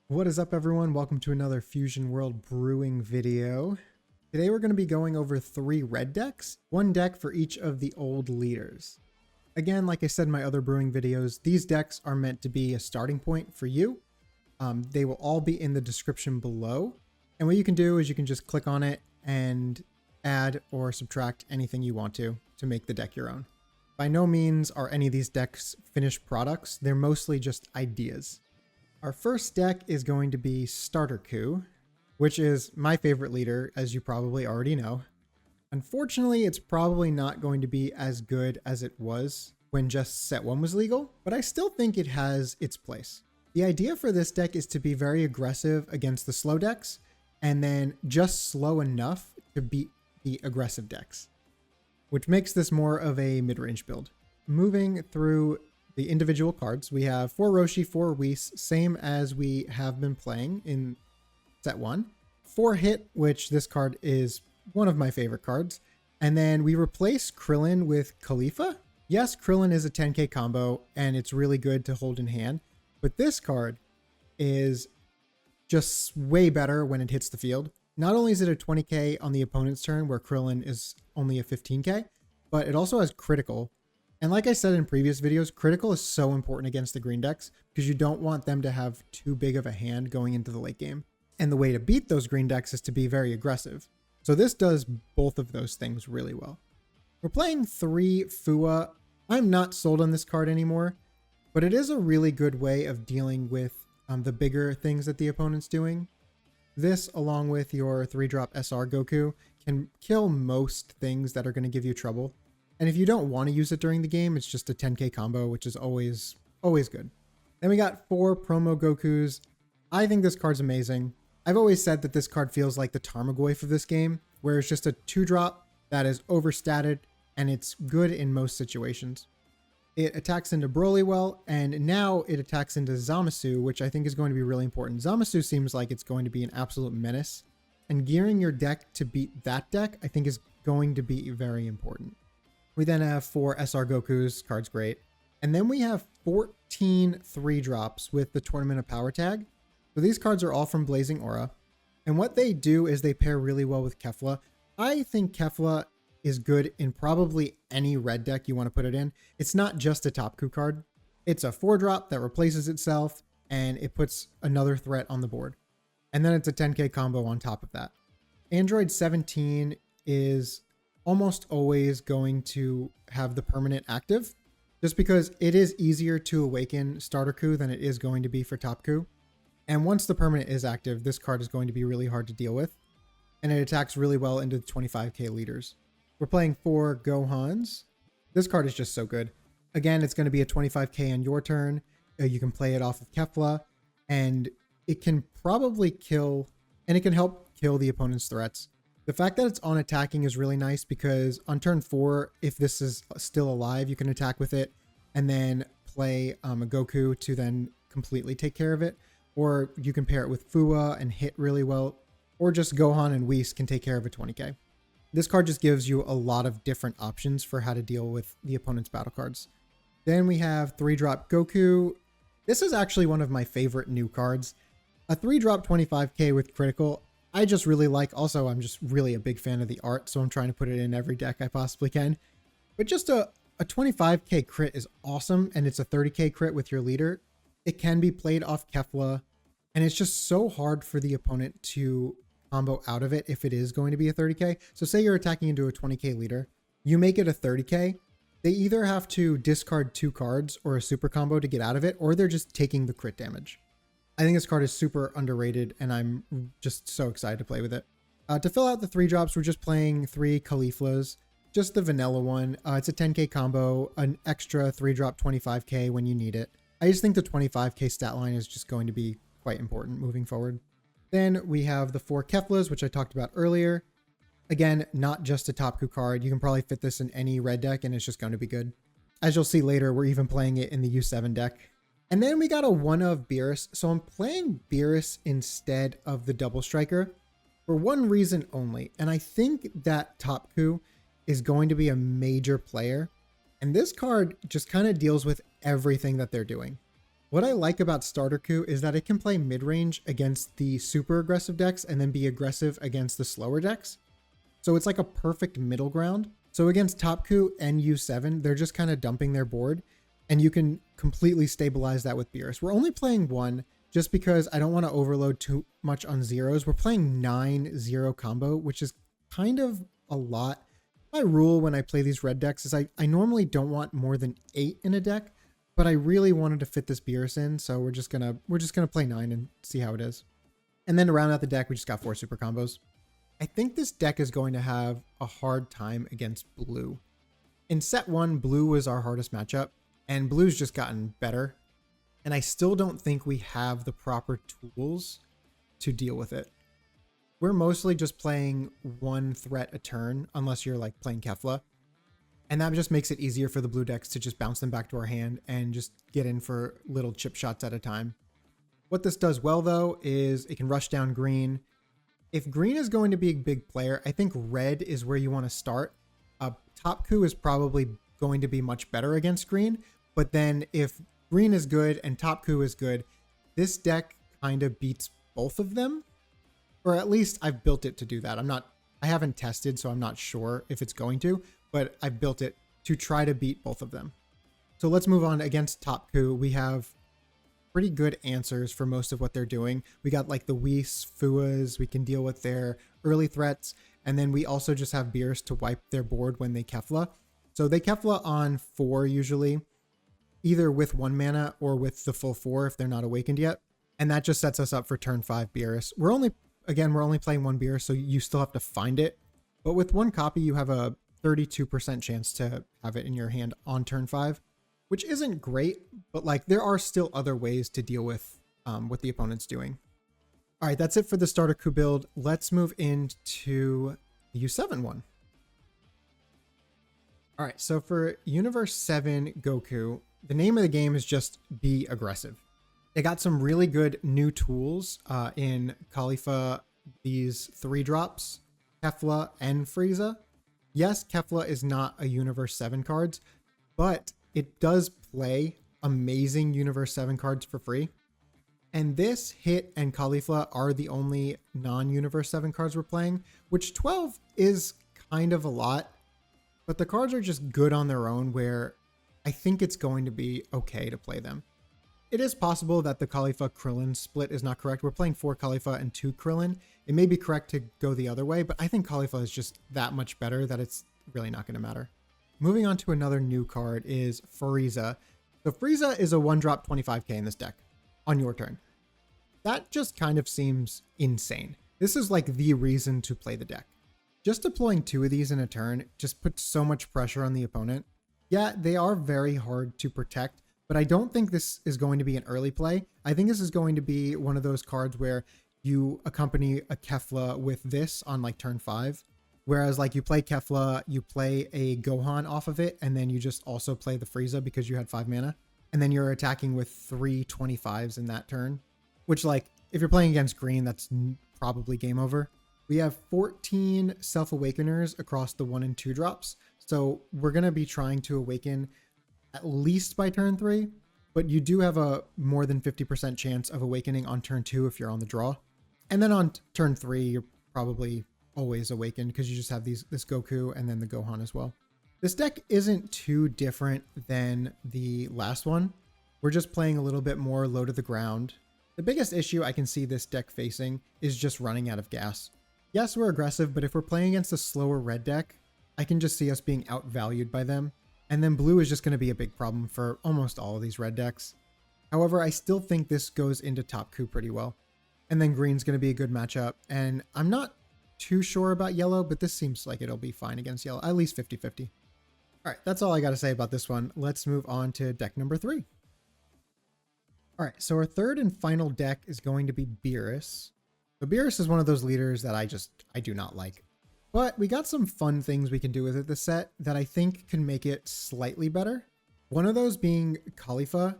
What is up, everyone? Welcome to another Fusion World Brewing video. Today we're going to be going over 3 red decks, one deck for each of the old leaders. Again, like I said in my other brewing videos, these decks are meant to be a starting point for you. They will all be in the description below. And what you can do is you can just click on it and add or subtract anything you want to make the deck your own. By no means are any of these decks finished products. They're mostly just ideas. Our first deck is going to be StarterKu, which is my favorite leader, as you probably already know. Unfortunately, it's probably not going to be as good as it was when just set 1 was legal, but I still think it has its place. The idea for this deck is to be very aggressive against the slow decks, and then just slow enough to beat the aggressive decks, which makes this more of a mid-range build. Moving through the individual cards, we have 4 Roshi, 4 Whis, same as we have been playing in set 1. 4 Hit, which this card is one of my favorite cards. And then we replace Krillin with Khalifa. Yes, Krillin is a 10k combo, and it's really good to hold in hand. But this card is just way better when it hits the field. Not only is it a 20k on the opponent's turn, where Krillin is only a 15k, but it also has critical. And like I said in previous videos, critical is so important against the green decks because you don't want them to have too big of a hand going into the late game. And the way to beat those green decks is to be very aggressive. So this does both of those things really well. We're playing 3 Fua. I'm not sold on this card anymore, but it is a really good way of dealing with the bigger things that the opponent's doing. This, along with your 3-drop SRGoku, can kill most things that are going to give you trouble. And if you don't want to use it during the game, it's just a 10k combo, which is always good. Then we got 4 promo Gokus. I think this card's amazing. I've always said that this card feels like the Tarmogoyf of this game, where it's just a 2-drop that is overstatted, and it's good in most situations. It attacks into Broly well, and now it attacks into Zamasu, which I think is going to be really important. Zamasu seems like it's going to be an absolute menace, and gearing your deck to beat that deck, I think, is going to be very important. We then have 4 SR Gokus, card's great. And then we have 14 3-drops with the Tournament of Power tag. So these cards are all from Blazing Aura. And what they do is they pair really well with Kefla. I think Kefla is good in probably any red deck you want to put it in. It's not just a StarterKu card. It's a 4-drop that replaces itself, and it puts another threat on the board. And then it's a 10k combo on top of that. Android 17 is almost always going to have the permanent active, just because it is easier to awaken StarterKu than it is going to be for StarterKu. And once the permanent is active, this card is going to be really hard to deal with, and it attacks really well into the 25k leaders. We're playing 4 Gohans. This card is just so good. Again, it's going to be a 25k on your turn. You can play it off of Kefla, and it can probably kill, and it can help kill the opponent's threats. The fact that it's on attacking is really nice because on turn 4, if this is still alive, you can attack with it and then play a Goku to then completely take care of it. Or you can pair it with Fua and hit really well. Or just Gohan and Whis can take care of a 20k. This card just gives you a lot of different options for how to deal with the opponent's battle cards. Then we have 3-drop Goku. This is actually one of my favorite new cards. A 3-drop 25k with critical, I just really like. Also, I'm just really a big fan of the art, so I'm trying to put it in every deck I possibly can. But just a 25k crit is awesome, and it's a 30k crit with your leader. It can be played off Kefla, and it's just so hard for the opponent to combo out of it if it is going to be a 30k. So say you're attacking into a 20k leader, you make it a 30k, they either have to discard 2 cards or a super combo to get out of it, or they're just taking the crit damage. I think this card is super underrated, and I'm just so excited to play with it. To fill out the 3-drops, we're just playing 3 Khalifas, just the vanilla one. It's a 10k combo, an extra 3-drop 25k when you need it. I just think the 25k stat line is just going to be quite important moving forward. Then we have the 4 Keflas, which I talked about earlier. Again, not just a StarterKu card. You can probably fit this in any red deck, and it's just going to be good. As you'll see later, we're even playing it in the U7 deck. And then we got a 1 of Beerus. So I'm playing Beerus instead of the Double Striker for one reason only. And I think that StarterKu is going to be a major player. And this card just kind of deals with everything that they're doing. What I like about StarterKu is that it can play mid-range against the super aggressive decks and then be aggressive against the slower decks. So it's like a perfect middle ground. So against TopKu and U7, they're just kind of dumping their board, and you can completely stabilize that with Beerus. We're only playing one just because I don't want to overload too much on zeros. We're playing 9-0 combo, which is kind of a lot. My rule when I play these red decks is I normally don't want more than 8 in a deck, but I really wanted to fit this Beerus in, so we're just gonna play 9 and see how it is. And then to round out the deck, we just got 4 super combos. I think this deck is going to have a hard time against blue. In set 1, blue was our hardest matchup, and blue's just gotten better. And I still don't think we have the proper tools to deal with it. We're mostly just playing one threat a turn, unless you're like playing Kefla. And that just makes it easier for the blue decks to just bounce them back to our hand and just get in for little chip shots at a time. What this does well though is it can rush down green. If green is going to be a big player, I think red is where you want to start. TopKu is probably going to be much better against green, but then if green is good and TopKu is good, this deck kind of beats both of them. Or at least I've built it to do that. I haven't tested, so I'm not sure if it's going to, but I've built it to try to beat both of them. So let's move on. Against TopKu, we have pretty good answers for most of what they're doing. We got like the Whis, Fuas, we can deal with their early threats, and then we also just have Beerus to wipe their board when they Kefla. So they Kefla on 4 usually, either with 1 mana or with the full 4 if they're not awakened yet. And that just sets us up for turn 5 Beerus. We're only playing 1 Beerus, so you still have to find it. But with 1 copy, you have a 32% chance to have it in your hand on turn 5, which isn't great, but like there are still other ways to deal with what the opponent's doing. All right, that's it for the StarterKu build. Let's move into the U7 one. All right, so for Universe 7 Goku, the name of the game is just be aggressive. They got some really good new tools in Khalifa, these 3-drops, Kefla, and Frieza. Yes, Kefla is not a Universe 7 cards, but it does play amazing Universe 7 cards for free. And this, Hit, and Khalifa are the only non-Universe 7 cards we're playing, which 12 is kind of a lot, but the cards are just good on their own where I think it's going to be okay to play them. It is possible that the Khalifa Krillin split is not correct. We're playing 4 Khalifa and 2 Krillin. It may be correct to go the other way, but I think Khalifa is just that much better that it's really not going to matter. Moving on to another new card is Frieza. So Frieza is a 1-drop 25k in this deck on your turn. That just kind of seems insane. This is like the reason to play the deck. Just deploying 2 of these in a turn just puts so much pressure on the opponent. Yeah, they are very hard to protect, but I don't think this is going to be an early play. I think this is going to be one of those cards where you accompany a Kefla with this on like turn 5. Whereas like you play Kefla, you play a Gohan off of it, and then you just also play the Frieza because you had 5 mana. And then you're attacking with 3 25s in that turn. Which like, if you're playing against green, that's probably game over. We have 14 Self-Awakeners across the 1 and 2 drops. So we're going to be trying to awaken at least by turn 3, but you do have a more than 50% chance of awakening on turn 2 if you're on the draw. And then on turn 3, you're probably always awakened because you just have this Goku and then the Gohan as well. This deck isn't too different than the last one. We're just playing a little bit more low to the ground. The biggest issue I can see this deck facing is just running out of gas. Yes, we're aggressive, but if we're playing against a slower red deck, I can just see us being outvalued by them. And then blue is just going to be a big problem for almost all of these red decks. However, I still think this goes into TopKu pretty well. And then green's going to be a good matchup. And I'm not too sure about yellow, but this seems like it'll be fine against yellow, at least 50-50. All right, that's all I got to say about this one. Let's move on to deck number 3. All right, so our third and final deck is going to be Beerus. So Beerus is one of those leaders that I do not like. But we got some fun things we can do with it this set that I think can make it slightly better. One of those being Khalifa,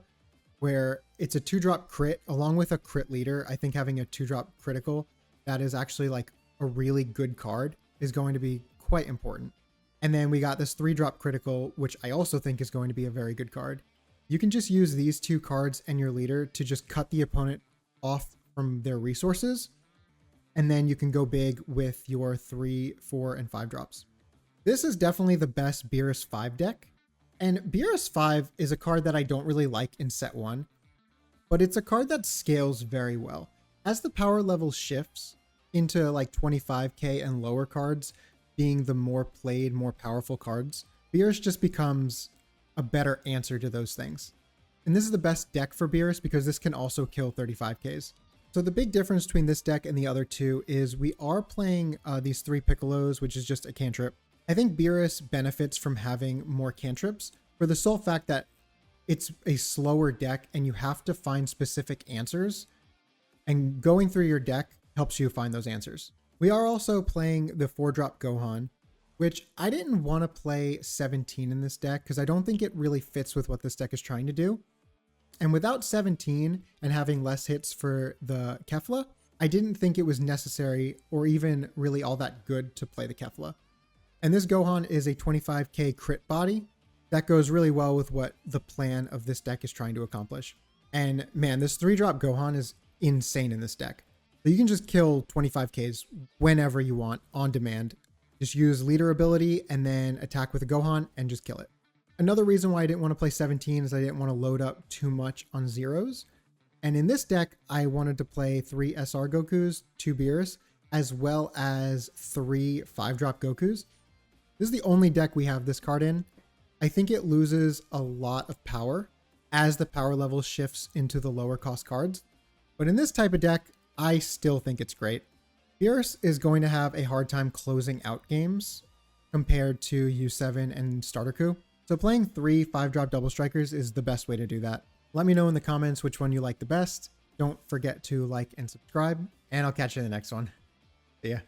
where it's a 2-drop crit along with a crit leader. I think having a 2-drop critical that is actually like a really good card is going to be quite important. And then we got this 3-drop critical, which I also think is going to be a very good card. You can just use these 2 cards and your leader to just cut the opponent off from their resources. And then you can go big with your 3, 4, and 5 drops. This is definitely the best Beerus 5 deck. And Beerus 5 is a card that I don't really like in set 1, but it's a card that scales very well. As the power level shifts into like 25k and lower cards being the more played, more powerful cards, Beerus just becomes a better answer to those things. And this is the best deck for Beerus because this can also kill 35ks. So the big difference between this deck and the other 2 is we are playing these 3 Piccolos, which is just a cantrip. I think Beerus benefits from having more cantrips for the sole fact that it's a slower deck and you have to find specific answers, and going through your deck helps you find those answers. We are also playing the 4-drop Gohan, which I didn't want to play 17 in this deck because I don't think it really fits with what this deck is trying to do. And without 17 and having less hits for the Kefla, I didn't think it was necessary or even really all that good to play the Kefla. And this Gohan is a 25k crit body. That goes really well with what the plan of this deck is trying to accomplish. And man, this 3-drop Gohan is insane in this deck. So you can just kill 25ks whenever you want on demand. Just use leader ability and then attack with a Gohan and just kill it. Another reason why I didn't want to play 17 is I didn't want to load up too much on zeros. And in this deck, I wanted to play 3 SR Gokus, 2 Beerus, as well as 3 5-drop Gokus. This is the only deck we have this card in. I think it loses a lot of power as the power level shifts into the lower cost cards. But in this type of deck, I still think it's great. Beerus is going to have a hard time closing out games compared to U7 and StarterKu. So playing 3 5-drop double strikers is the best way to do that. Let me know in the comments which one you like the best. Don't forget to like and subscribe, and I'll catch you in the next one. See ya.